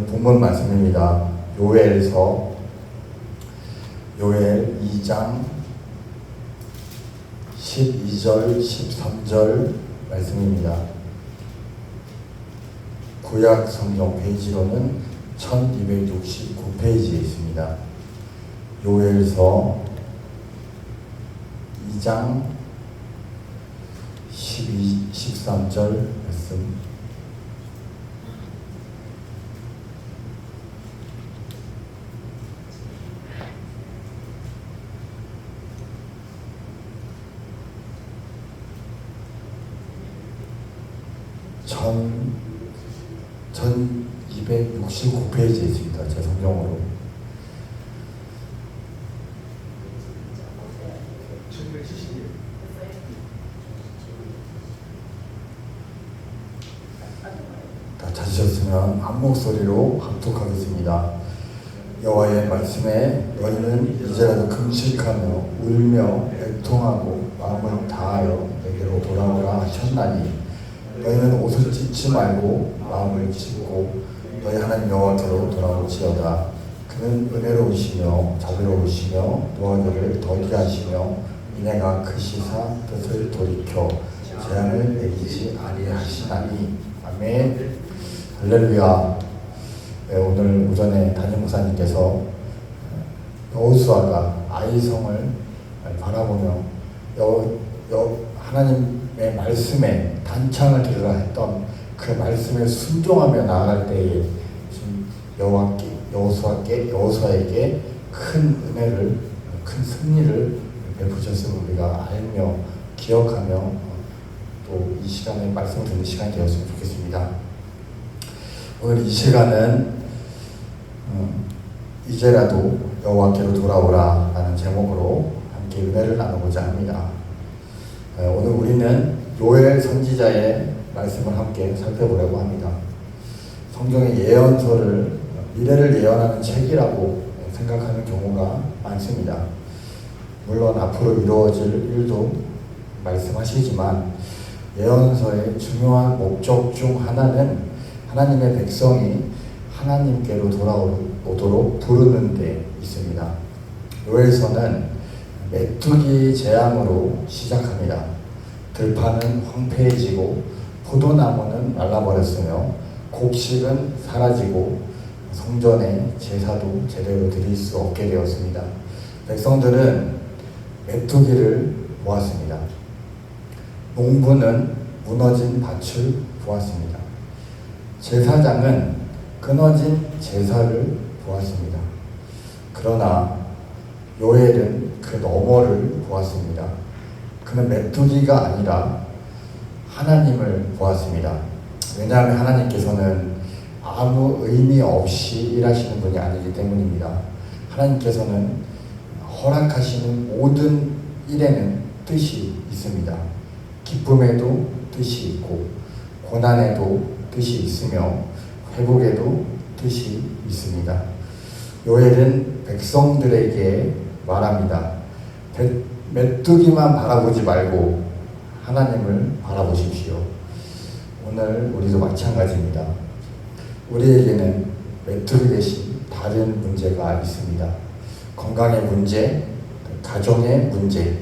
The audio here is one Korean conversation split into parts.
본문 말씀입니다. 요엘서 요엘 2장 12절 13절 말씀입니다. 구약 성경 페이지로는 1269페이지에 있습니다. 요엘서 2장 13절 말씀. 전 1269페이지에 있습니다. 제 성경으로. 다 찾으셨으면 한 목소리로 합독하겠습니다. 여호와의 말씀에 너희는 이제라도 금식하며 울며 애통하고 마음을 다하여 내게로 돌아오라 하셨나니 너희는 옷을 찢지 말고 마음을 찢고 너희 하나님 여호와께로 돌아올지어다. 그는 은혜로우시며 자비로우시며 너희를 더디게 하시며 이내가 크시사 뜻을 돌이켜 재앙을 내리지 아니하시나니. 아멘. 할렐루야. 오늘 오전에 담임 목사님께서 여호수아가 아이성을 바라보며 하나님의 말씀에 단창을 들으라 했던 그 말씀에 순종하며 나아갈 때에 여호수아에게 큰 은혜를, 큰 승리를 베푸셨음을 우리가 알며 기억하며 또 이 시간에 말씀을 듣는 시간이 되었으면 좋겠습니다. 오늘 이 시간은 이제라도 여호와께로 돌아오라 라는 제목으로 함께 은혜를 나누고자 합니다. 오늘 우리는 요엘 선지자의 말씀을 함께 살펴보려고 합니다. 성경의 예언서를 미래를 예언하는 책이라고 생각하는 경우가 많습니다. 물론 앞으로 이루어질 일도 말씀하시지만 예언서의 중요한 목적 중 하나는 하나님의 백성이 하나님께로 돌아오도록 부르는 데 있습니다. 요엘서는 메뚜기 재앙으로 시작합니다. 들판은 황폐해지고 포도나무는 말라버렸으며 곡식은 사라지고 성전의 제사도 제대로 드릴 수 없게 되었습니다. 백성들은 메뚜기를 보았습니다. 농부는 무너진 밭을 보았습니다. 제사장은 끊어진 제사를 보았습니다. 그러나 요엘은 그 너머를 보았습니다. 그는 메뚜기가 아니라 하나님을 보았습니다. 왜냐하면 하나님께서는 아무 의미 없이 일하시는 분이 아니기 때문입니다. 하나님께서는 허락하시는 모든 일에는 뜻이 있습니다. 기쁨에도 뜻이 있고 고난에도 뜻이 있으며 회복에도 뜻이 있습니다. 요엘은 백성들에게 말합니다. 메뚜기만 바라보지 말고 하나님을 바라보십시오. 오늘 우리도 마찬가지입니다. 우리에게는 메뚜기 대신 다른 문제가 있습니다. 건강의 문제, 가정의 문제,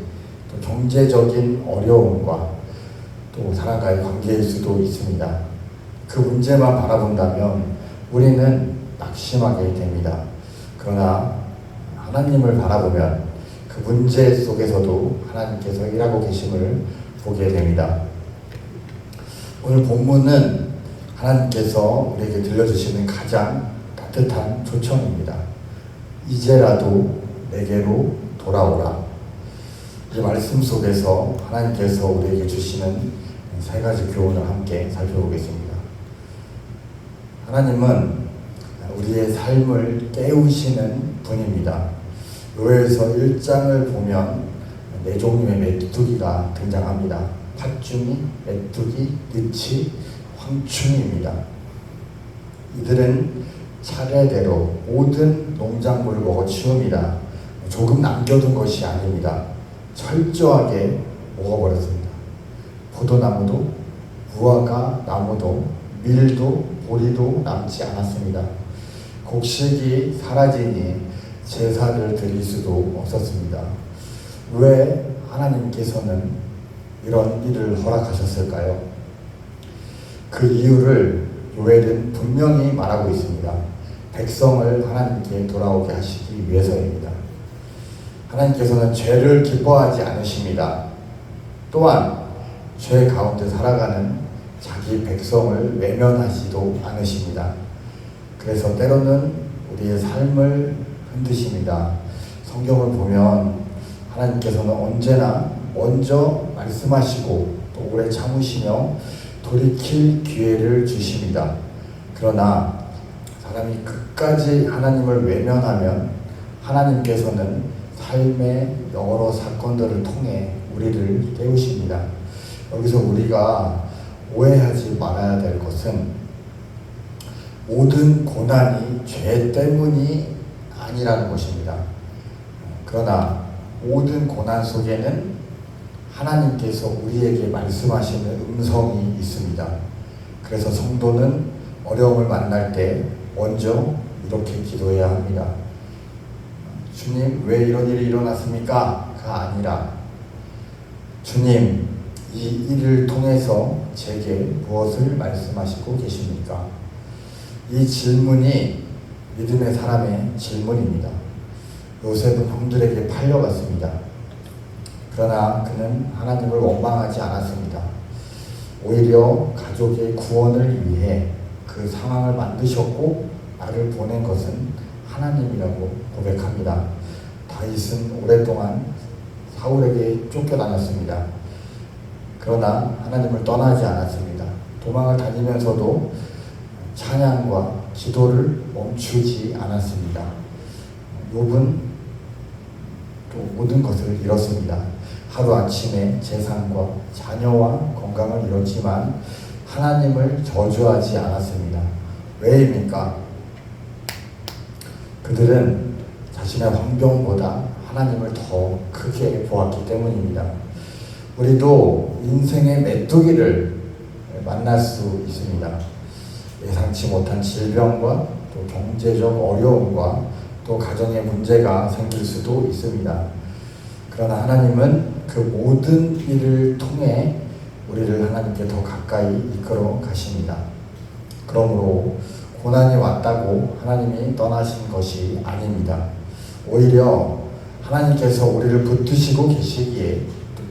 또 경제적인 어려움과 또 사람과의 관계일 수도 있습니다. 그 문제만 바라본다면 우리는 낙심하게 됩니다. 그러나 하나님을 바라보면 그 문제 속에서도 하나님께서 일하고 계심을 보게 됩니다. 오늘 본문은 하나님께서 우리에게 들려주시는 가장 따뜻한 초청입니다. 이제라도 내게로 돌아오라. 이 말씀 속에서 하나님께서 우리에게 주시는 세 가지 교훈을 함께 살펴보겠습니다. 하나님은 우리의 삶을 깨우시는 분입니다. 요엘서 1장을 보면 네 종류의 메뚜기가 등장합니다. 팥중이, 메뚜기, 느치, 황충이입니다. 이들은 차례대로 모든 농작물을 먹어치웁니다. 조금 남겨둔 것이 아닙니다. 철저하게 먹어버렸습니다. 포도나무도, 무화과 나무도, 밀도, 보리도 남지 않았습니다. 곡식이 사라지니 제사를 드릴 수도 없었습니다. 왜 하나님께서는 이런 일을 허락하셨을까요? 그 이유를 요엘은 분명히 말하고 있습니다. 백성을 하나님께 돌아오게 하시기 위해서입니다. 하나님께서는 죄를 기뻐하지 않으십니다. 또한 죄 가운데 살아가는 자기 백성을 외면하지도 않으십니다. 그래서 때로는 우리의 삶을 흔드십니다. 성경을 보면 하나님께서는 언제나 먼저 말씀하시고 또 오래 참으시며 돌이킬 기회를 주십니다. 그러나 사람이 끝까지 하나님을 외면하면 하나님께서는 삶의 여러 사건들을 통해 우리를 깨우십니다. 여기서 우리가 오해하지 말아야 될 것은 모든 고난이 죄 때문이 아니라는 것입니다. 그러나 모든 고난 속에는 하나님께서 우리에게 말씀하시는 음성이 있습니다. 그래서 성도는 어려움을 만날 때 먼저 이렇게 기도해야 합니다. 주님, 왜 이런 일이 일어났습니까? 가 아니라 주님, 이 일을 통해서 제게 무엇을 말씀하시고 계십니까? 이 질문이 믿음의 사람의 질문입니다. 요셉은 형들에게 팔려갔습니다. 그러나 그는 하나님을 원망하지 않았습니다. 오히려 가족의 구원을 위해 그 상황을 만드셨고 나를 보낸 것은 하나님이라고 고백합니다. 다윗은 오랫동안 사울에게 쫓겨다녔습니다. 그러나 하나님을 떠나지 않았습니다. 도망을 다니면서도 찬양과 기도를 멈추지 않았습니다. 욥은 또 모든 것을 잃었습니다. 하루아침에 재산과 자녀와 건강을 잃었지만 하나님을 저주하지 않았습니다. 왜입니까? 그들은 자신의 환경보다 하나님을 더 크게 보았기 때문입니다. 우리도 인생의 메뚜기를 만날 수 있습니다. 예상치 못한 질병과 또 경제적 어려움과 또 가정의 문제가 생길 수도 있습니다. 그러나 하나님은 그 모든 일을 통해 우리를 하나님께 더 가까이 이끌어 가십니다. 그러므로 고난이 왔다고 하나님이 떠나신 것이 아닙니다. 오히려 하나님께서 우리를 붙드시고 계시기에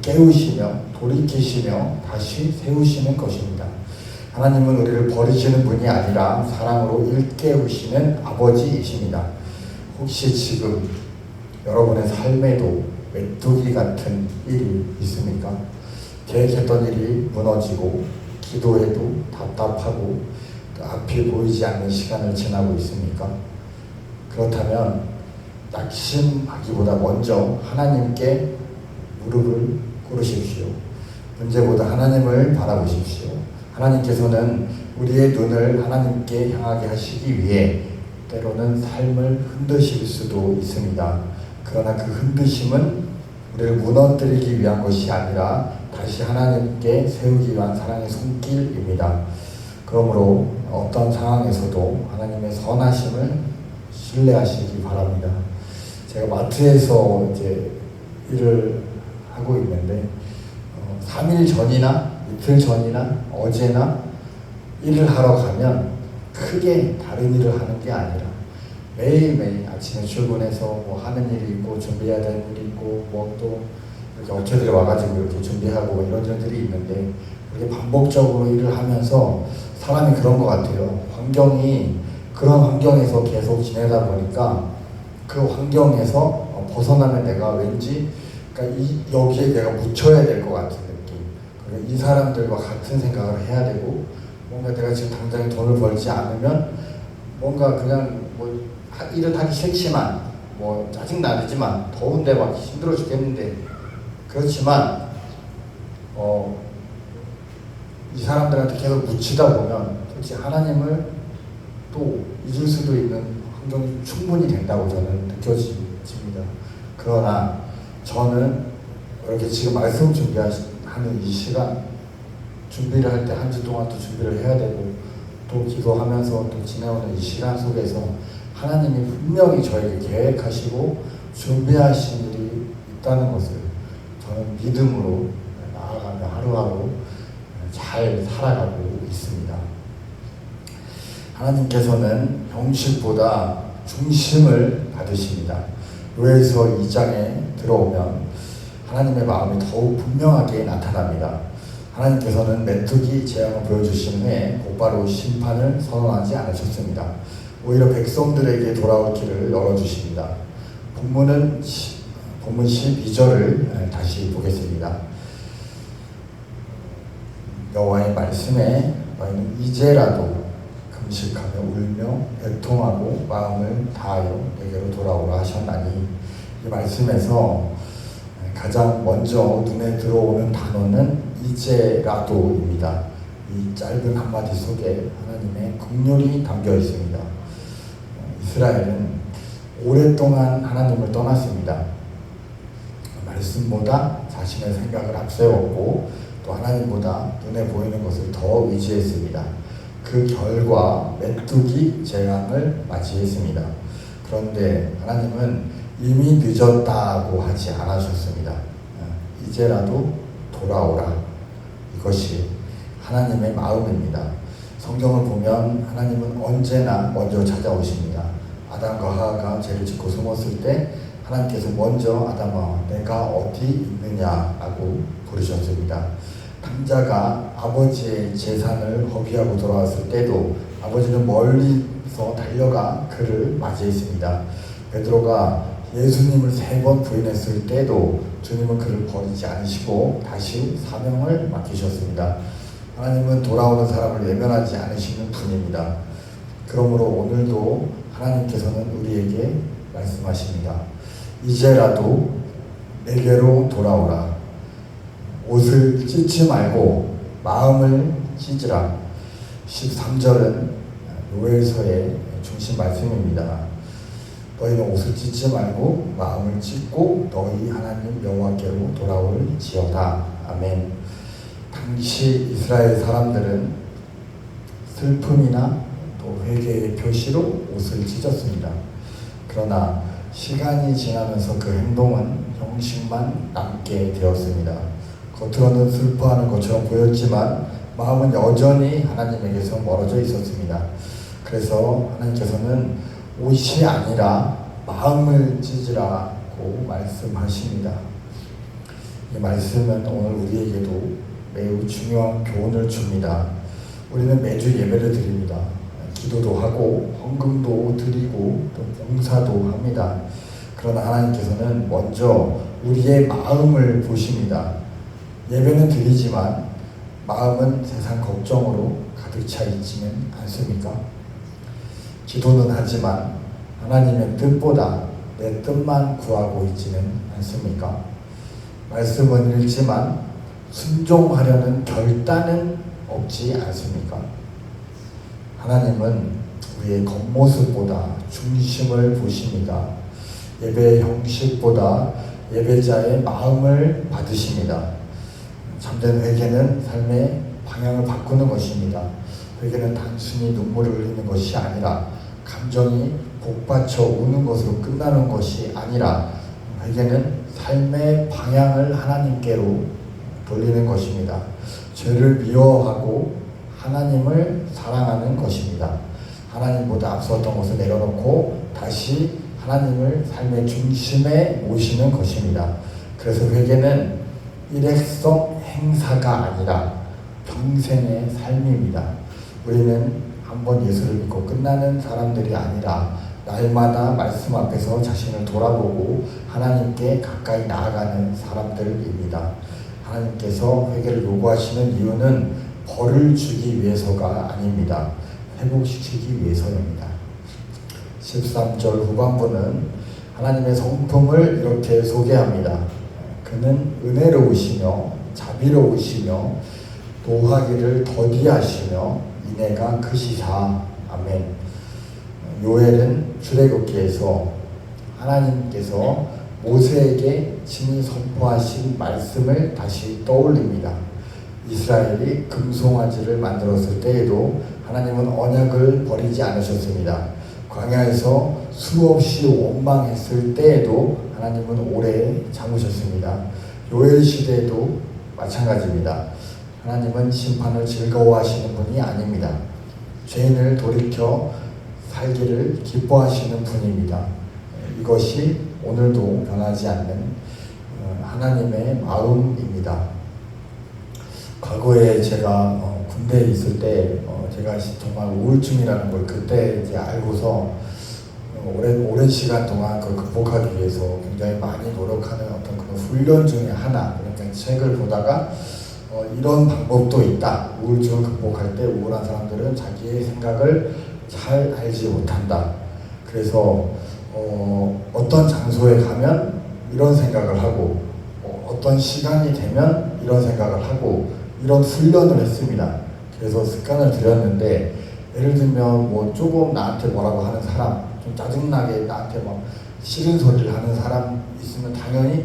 깨우시며 돌이키시며 다시 세우시는 것입니다. 하나님은 우리를 버리시는 분이 아니라 사랑으로 일깨우시는 아버지이십니다. 혹시 지금 여러분의 삶에도 메뚜기 같은 일이 있습니까? 계획했던 일이 무너지고 기도해도 답답하고 앞이 보이지 않는 시간을 지나고 있습니까? 그렇다면 낙심하기보다 먼저 하나님께 무릎을 꿇으십시오. 문제보다 하나님을 바라보십시오. 하나님께서는 우리의 눈을 하나님께 향하게 하시기 위해 때로는 삶을 흔드실 수도 있습니다. 그러나 그 흔드심은 우리를 무너뜨리기 위한 것이 아니라 다시 하나님께 세우기 위한 사랑의 손길입니다. 그러므로 어떤 상황에서도 하나님의 선하심을 신뢰하시기 바랍니다. 제가 마트에서 이제 일을 하고 있는데 3일 전이나 이틀 전이나 어제나 일을 하러 가면 크게 다른 일을 하는 게 아니라 매일매일 아침에 출근해서 뭐 하는 일이 있고 준비해야 되는 일이 있고 뭐 또 이렇게 업체들이 와가지고 이렇게 준비하고 뭐 이런 일들이 있는데 이렇게 반복적으로 일을 하면서 사람이 그런 것 같아요. 그런 환경에서 계속 지내다 보니까 그 환경에서 벗어나면 내가 왠지 그러니까 여기에 내가 묻혀야 될 것 같은 느낌. 그리고 이 사람들과 같은 생각을 해야 되고 뭔가 내가 지금 당장 돈을 벌지 않으면 뭔가 그냥 뭐 일은 하기 싫지만 뭐 짜증나지만 더운데 막 힘들어 죽겠는데 그렇지만 이 사람들한테 계속 묻히다 보면 솔직히 하나님을 또 잊을 수도 있는 환경이 충분히 된다고 저는 느껴집니다. 그러나 저는 이렇게 지금 말씀 준비하는 이 시간 준비를 할 때 한 주 동안 또 준비를 해야 되고 또 기도하면서 또 지내오는 이 시간 속에서 하나님이 분명히 저에게 계획하시고 준비하신 일이 있다는 것을 저는 믿음으로 나아가며 하루하루 잘 살아가고 있습니다. 하나님께서는 형식보다 중심을 받으십니다. 요에서 2장에 들어오면 하나님의 마음이 더욱 분명하게 나타납니다. 하나님께서는 메뚜기 재앙을 보여주신 후에 곧바로 심판을 선언하지 않으셨습니다. 오히려 백성들에게 돌아올 길을 열어주십니다. 본문 12절을 다시 보겠습니다. 여호와의 말씀에 너희는 이제라도 금식하며 울며 애통하고 마음을 다하여 내게로 돌아오라 하셨나니, 이 말씀에서 가장 먼저 눈에 들어오는 단어는 이제라도입니다. 이 짧은 한마디 속에 하나님의 긍휼이 담겨 있습니다. 이스라엘은 오랫동안 하나님을 떠났습니다. 말씀보다 자신의 생각을 앞세웠고 또 하나님보다 눈에 보이는 것을 더 의지했습니다. 그 결과 메뚜기 재앙을 맞이했습니다. 그런데 하나님은 이미 늦었다고 하지 않으셨습니다. 이제라도 돌아오라. 이것이 하나님의 마음입니다. 성경을 보면 하나님은 언제나 먼저 찾아오십니다. 아담과 하와가 죄를 짓고 숨었을 때 하나님께서 먼저 아담아 내가 어디 있느냐라고 부르셨습니다. 탕자가 아버지의 재산을 허비하고 돌아왔을 때도 아버지는 멀리서 달려가 그를 맞이했습니다. 베드로가 예수님을 3번 부인했을 때도 주님은 그를 버리지 않으시고 다시 사명을 맡기셨습니다. 하나님은 돌아오는 사람을 외면하지 않으시는 분입니다. 그러므로 오늘도 하나님께서는 우리에게 말씀하십니다. 이제라도 내게로 돌아오라. 옷을 찢지 말고 마음을 찢으라. 13절은 요엘서의 중심 말씀입니다. 너희는 옷을 찢지 말고 마음을 찢고 너희 하나님 여호와께로 돌아올지어다. 아멘. 당시 이스라엘 사람들은 슬픔이나 또 회개의 표시로 옷을 찢었습니다. 그러나 시간이 지나면서 그 행동은 형식만 남게 되었습니다. 겉으로는 슬퍼하는 것처럼 보였지만 마음은 여전히 하나님에게서 멀어져 있었습니다. 그래서 하나님께서는 옷이 아니라 마음을 찢으라고 말씀하십니다. 이 말씀은 오늘 우리에게도 매우 중요한 교훈을 줍니다. 우리는 매주 예배를 드립니다. 기도도 하고 헌금도 드리고 또 봉사도 합니다. 그러나 하나님께서는 먼저 우리의 마음을 보십니다. 예배는 드리지만 마음은 세상 걱정으로 가득 차 있지는 않습니까? 기도는 하지만 하나님의 뜻보다 내 뜻만 구하고 있지는 않습니까? 말씀은 읽지만 순종하려는 결단은 없지 않습니까? 하나님은 우리의 겉모습보다 중심을 보십니다. 예배의 형식보다 예배자의 마음을 받으십니다. 참된 회개는 삶의 방향을 바꾸는 것입니다. 회개는 단순히 눈물을 흘리는 것이 아니라 감정이 복받쳐 우는 것으로 끝나는 것이 아니라 회개는 삶의 방향을 하나님께로 돌리는 것입니다. 죄를 미워하고 하나님을 사랑하는 것입니다. 하나님보다 앞섰던 것을 내려놓고 다시 하나님을 삶의 중심에 모시는 것입니다. 그래서 회개는 일회성 행사가 아니라 평생의 삶입니다. 우리는 한번 예수를 믿고 끝나는 사람들이 아니라 날마다 말씀 앞에서 자신을 돌아보고 하나님께 가까이 나아가는 사람들입니다. 하나님께서 회개를 요구하시는 이유는 벌을 주기 위해서가 아닙니다. 회복시키기 위해서입니다. 13절 후반부는 하나님의 성품을 이렇게 소개합니다. 그는 은혜로우시며 자비로우시며 노하기를 더디하시며 인애가 크시사. 아멘. 요엘은 출애굽기에서 하나님께서 모세에게 친히 선포하신 말씀을 다시 떠올립니다. 이스라엘이 금송아지를 만들었을 때에도 하나님은 언약을 버리지 않으셨습니다. 광야에서 수없이 원망했을 때에도 하나님은 오래 참으셨습니다. 요엘 시대에도 마찬가지입니다. 하나님은 심판을 즐거워하시는 분이 아닙니다. 죄인을 돌이켜 살기를 기뻐하시는 분입니다. 이것이 오늘도 변하지 않는 하나님의 마음입니다. 과거에 제가 군대에 있을 때 제가 정말 우울증이라는 걸 그때 이제 알고서 오랜 시간 동안 그걸 극복하기 위해서 굉장히 많이 노력하는 어떤 그런 훈련 중에 하나, 그러니까 책을 보다가 이런 방법도 있다. 우울증을 극복할 때 우울한 사람들은 자기의 생각을 잘 알지 못한다. 그래서 어떤 장소에 가면 이런 생각을 하고 어떤 시간이 되면 이런 생각을 하고 이런 훈련을 했습니다. 그래서 습관을 들였는데, 예를 들면 뭐 조금 나한테 뭐라고 하는 사람, 좀 짜증나게 나한테 막 싫은 소리를 하는 사람 있으면 당연히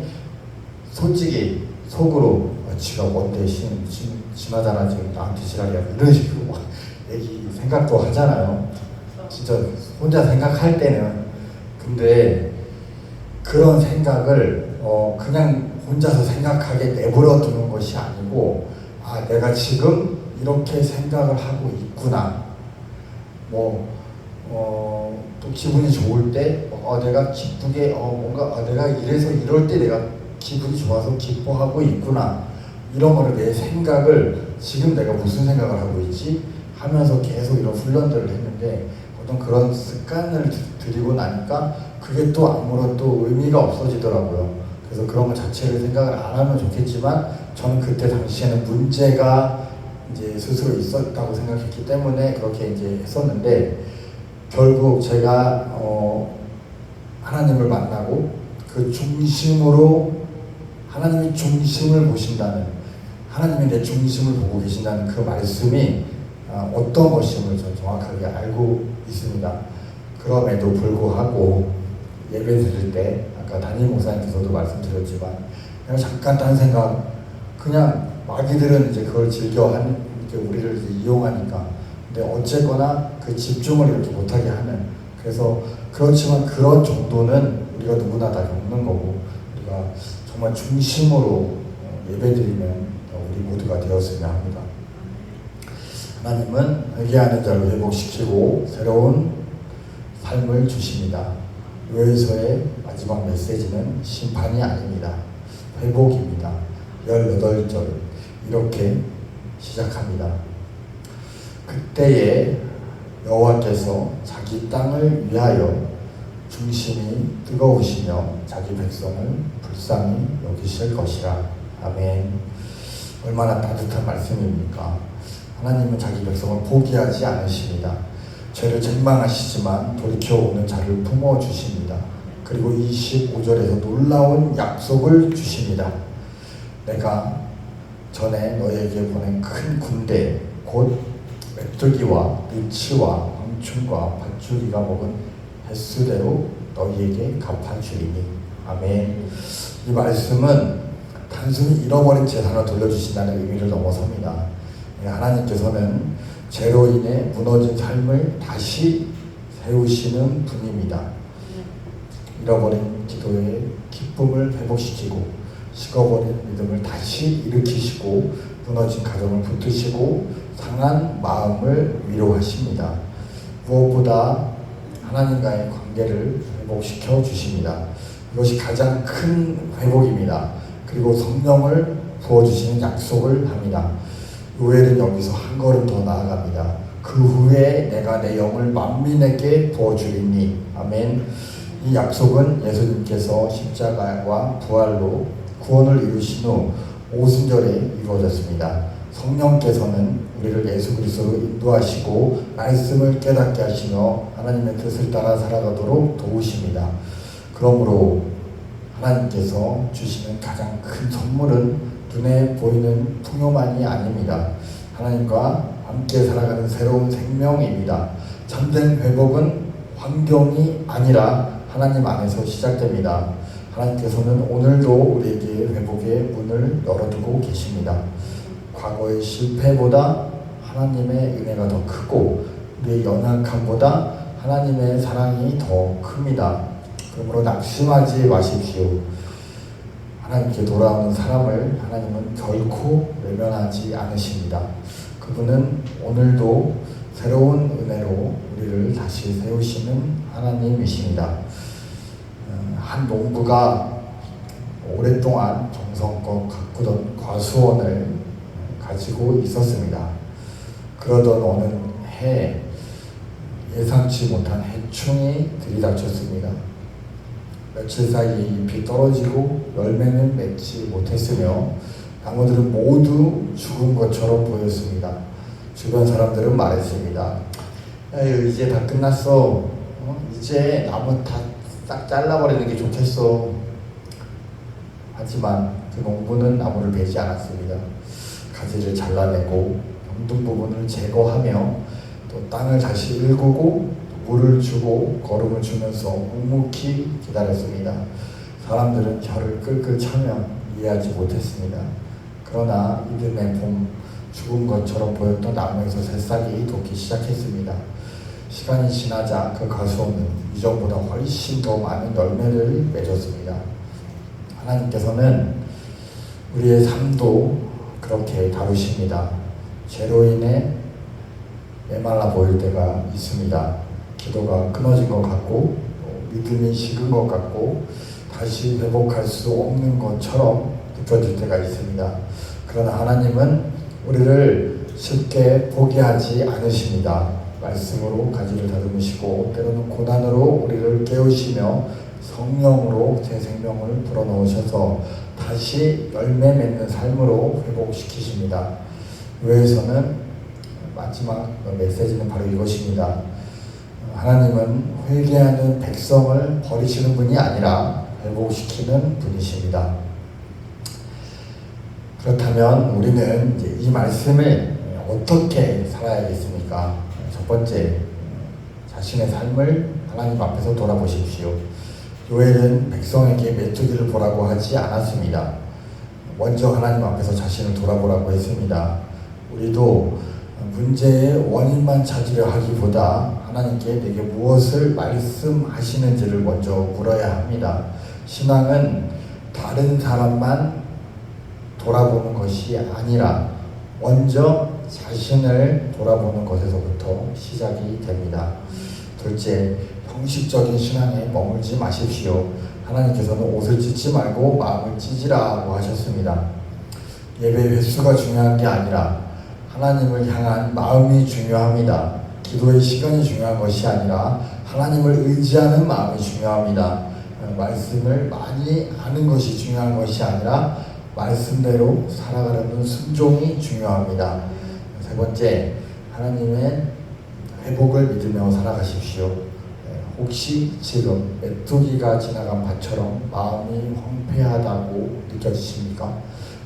솔직히 속으로 지가 뭔데 심하잖아 지금 나한테 지랄이야 이런 식으로 막 얘기 생각도 하잖아요. 진짜 혼자 생각할 때는. 근데 그런 생각을 그냥 혼자서 생각하게 내버려 두는 것이 아니고, 아 내가 지금 이렇게 생각을 하고 있구나. 또 기분이 좋을 때 내가 기쁘게 뭔가 내가 이래서 이럴 때 내가 기분이 좋아서 기뻐하고 있구나. 이런 거를 내 생각을 지금 내가 무슨 생각을 하고 있지 하면서 계속 이런 훈련들을 했는데, 어떤 그런 습관을 들이고 나니까 그게 또 아무런 또 의미가 없어지더라고요. 그래서 그런 것 자체를 생각을 안 하면 좋겠지만, 저는 그때 당시에는 문제가 이제 스스로 있었다고 생각했기 때문에 그렇게 이제 했었는데, 결국 제가 하나님을 만나고 그 중심으로 하나님이 중심을 보신다는, 하나님이 내 중심을 보고 계신다는 그 말씀이 어떤 것임을 저는 정확하게 알고 있습니다. 그럼에도 불구하고 예배 드릴 때 아까 담임 목사님께서도 말씀드렸지만 그냥 잠깐 딴 생각, 그냥 마귀들은 이제 그걸 즐겨하는, 이렇게 우리를 이제 이용하니까. 근데 어쨌거나 그 집중을 이렇게 못하게 하는. 그래서 그렇지만 그런 정도는 우리가 누구나 다 겪는 거고, 우리가 정말 중심으로 예배드리면 우리 모두가 되었으면 합니다. 하나님은 회개하는 자를 회복시키고 새로운 삶을 주십니다. 요엘서의 마지막 메시지는 심판이 아닙니다. 회복입니다. 18절 이렇게 시작합니다. 그때에 여호와께서 자기 땅을 위하여 중심이 뜨거우시며 자기 백성을 불쌍히 여기실 것이라. 아멘. 얼마나 따뜻한 말씀입니까? 하나님은 자기 백성을 포기하지 않으십니다. 죄를 책망하시지만 돌이켜오는 자를 품어주십니다. 그리고 25절에서 놀라운 약속을 주십니다. 내가 전에 너에게 보낸 큰 군대 곧 메뚜기와 느치와 황충과 밧줄이가 먹은 횟수대로 너희에게 갚아주리니. 아멘. 이 말씀은 단순히 잃어버린 재산을 돌려주신다는 의미를 넘어섭니다. 하나님께서는 죄로 인해 무너진 삶을 다시 세우시는 분입니다. 잃어버린 기도의 기쁨을 회복시키고 식어버린 믿음을 다시 일으키시고 무너진 가정을 붙드시고 상한 마음을 위로하십니다. 무엇보다 하나님과의 관계를 회복시켜 주십니다. 이것이 가장 큰 회복입니다. 그리고 성령을 부어주시는 약속을 합니다. 요엘은 여기서 한 걸음 더 나아갑니다. 그 후에 내가 내 영을 만민에게 부어주리니. 아멘. 이 약속은 예수님께서 십자가와 부활로 구원을 이루신 후 오순절에 이루어졌습니다. 성령께서는 우리를 예수 그리스도로 인도하시고 말씀을 깨닫게 하시며 하나님의 뜻을 따라 살아가도록 도우십니다. 그러므로 하나님께서 주시는 가장 큰 선물은 눈에 보이는 풍요만이 아닙니다. 하나님과 함께 살아가는 새로운 생명입니다. 참된 회복은 환경이 아니라 하나님 안에서 시작됩니다. 하나님께서는 오늘도 우리에게 회복의 문을 열어두고 계십니다. 과거의 실패보다 하나님의 은혜가 더 크고 우리의 연약함보다 하나님의 사랑이 더 큽니다. 그러므로 낙심하지 마십시오. 하나님께 돌아오는 사람을 하나님은 결코 외면하지 않으십니다. 그분은 오늘도 새로운 은혜로 우리를 다시 세우시는 하나님이십니다. 한 농부가 오랫동안 정성껏 가꾸던 과수원을 가지고 있었습니다. 그러던 어느 해 예상치 못한 해충이 들이닥쳤습니다. 며칠 사이 잎이 떨어지고 열매는 맺지 못했으며 나무들은 모두 죽은 것처럼 보였습니다. 주변 사람들은 말했습니다. 에휴, 이제 다 끝났어. 이제 나무 다 싹 잘라버리는 게 좋겠어. 하지만 그 농부는 나무를 베지 않았습니다. 가지를 잘라내고 병든 부분을 제거하며 또 땅을 다시 일구고 물을 주고 거름을 주면서 묵묵히 기다렸습니다. 사람들은 혀를 끌끌 차며 이해하지 못했습니다. 그러나 이듬해 봄 죽은 것처럼 보였던 나무에서 새싹이 돋기 시작했습니다. 시간이 지나자 그 과수원은 이전보다 훨씬 더 많은 열매를 맺었습니다. 하나님께서는 우리의 삶도 그렇게 다루십니다. 죄로 인해 메말라 보일 때가 있습니다. 기도가 끊어진 것 같고 믿음이 식은 것 같고 다시 회복할 수 없는 것처럼 느껴질 때가 있습니다. 그러나 하나님은 우리를 쉽게 포기하지 않으십니다. 말씀으로 가지를 다듬으시고 때로는 고난으로 우리를 깨우시며 성령으로 새 생명을 불어넣으셔서 다시 열매 맺는 삶으로 회복시키십니다. 교회에서는 마지막 메시지는 바로 이것입니다. 하나님은 회개하는 백성을 버리시는 분이 아니라 회복시키는 분이십니다. 그렇다면 우리는 이제 이 말씀을 어떻게 살아야겠습니까? 첫 번째, 자신의 삶을 하나님 앞에서 돌아보십시오. 요엘은 백성에게 메뚜기를 보라고 하지 않았습니다. 먼저 하나님 앞에서 자신을 돌아보라고 했습니다. 우리도 문제의 원인만 찾으려 하기보다 하나님께 내게 무엇을 말씀하시는지를 먼저 물어야 합니다. 신앙은 다른 사람만 돌아보는 것이 아니라 먼저 자신을 돌아보는 것에서부터 시작이 됩니다. 둘째, 형식적인 신앙에 머물지 마십시오. 하나님께서는 옷을 찢지 말고 마음을 찢으라고 하셨습니다. 예배 횟수가 중요한 게 아니라 하나님을 향한 마음이 중요합니다. 기도의 시간이 중요한 것이 아니라 하나님을 의지하는 마음이 중요합니다. 말씀을 많이 아는 것이 중요한 것이 아니라 말씀대로 살아가려는 순종이 중요합니다. 세 번째, 하나님의 회복을 믿으며 살아가십시오. 혹시 지금 메뚜기가 지나간 밭처럼 마음이 황폐하다고 느껴지십니까?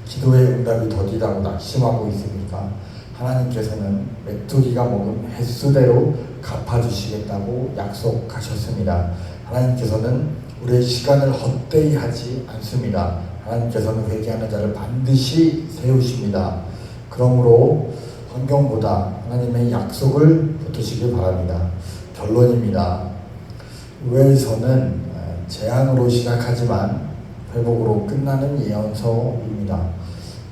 기도의 응답이 더디다고 낙심하고 있습니까? 하나님께서는 메뚜기가 먹은 횟수대로 갚아주시겠다고 약속하셨습니다. 하나님께서는 우리의 시간을 헛되이 하지 않습니다. 하나님께서는 회개하는 자를 반드시 세우십니다. 그러므로 환경보다 하나님의 약속을 붙드시길 바랍니다. 결론입니다. 의회에서는 재앙으로 시작하지만 회복으로 끝나는 예언서입니다.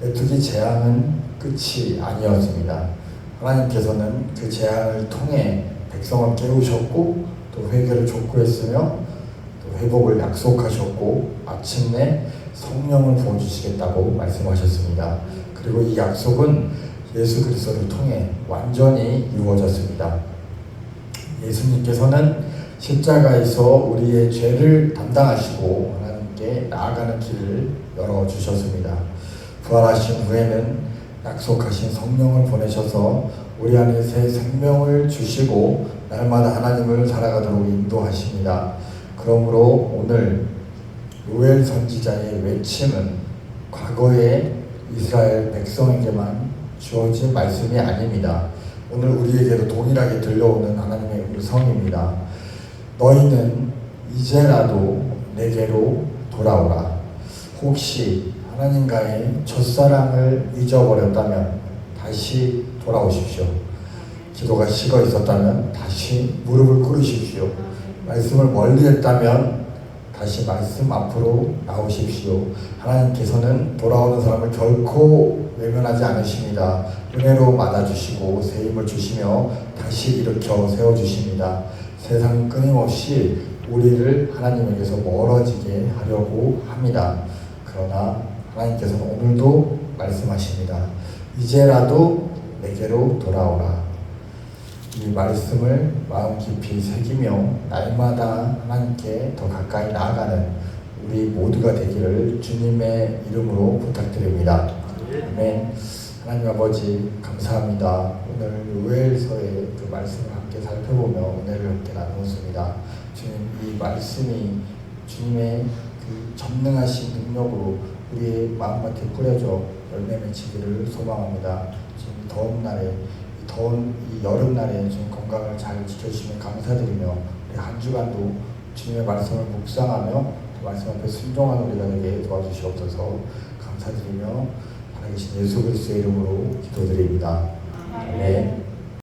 메뚜기 재앙은 끝이 아니었습니다. 하나님께서는 그 재앙을 통해 백성을 깨우셨고 또 회개를 촉구했으며 또 회복을 약속하셨고 마침내 성령을 부어주시겠다고 말씀하셨습니다. 그리고 이 약속은 예수 그리스도를 통해 완전히 이루어졌습니다. 예수님께서는 십자가에서 우리의 죄를 담당하시고 하나님께 나아가는 길을 열어주셨습니다. 부활하신 후에는 약속하신 성령을 보내셔서 우리 안에 새 생명을 주시고 날마다 하나님을 살아가도록 인도하십니다. 그러므로 오늘 요엘 선지자의 외침은 과거의 이스라엘 백성에게만 주어진 말씀이 아닙니다. 오늘 우리에게도 동일하게 들려오는 하나님의 음성입니다. 너희는 이제라도 내게로 돌아오라. 혹시 하나님과의 첫사랑을 잊어버렸다면 다시 돌아오십시오. 기도가 식어 있었다면 다시 무릎을 꿇으십시오. 말씀을 멀리 했다면 다시 말씀 앞으로 나오십시오. 하나님께서는 돌아오는 사람을 결코 외면하지 않으십니다. 은혜로 맞아주시고 새 힘을 주시며 다시 일으켜 세워주십니다. 세상은 끊임없이 우리를 하나님에게서 멀어지게 하려고 합니다. 그러나 하나님께서는 오늘도 말씀하십니다. 이제라도 내게로 돌아오라. 이 말씀을 마음 깊이 새기며 날마다 하나님께 더 가까이 나아가는 우리 모두가 되기를 주님의 이름으로 부탁드립니다. 아멘. 하나님 아버지 감사합니다. 오늘 요엘서의 그 말씀을 함께 살펴보며 은혜를 함께 나누었습니다. 주님, 이 말씀이 주님의 그 전능하신 능력으로 우리의 마음밭에 뿌려져 열매 맺히기를 소망합니다. 지금 더운 날에 더운 이 여름날에 좀 건강을 잘 지켜주시면 감사드리며 우리 한 주간도 주님의 말씀을 묵상하며 말씀 앞에 순종하는 우리가 되게 도와주시옵소서. 감사드리며 살아계신 예수 그리스도의 이름으로 기도드립니다. 아멘.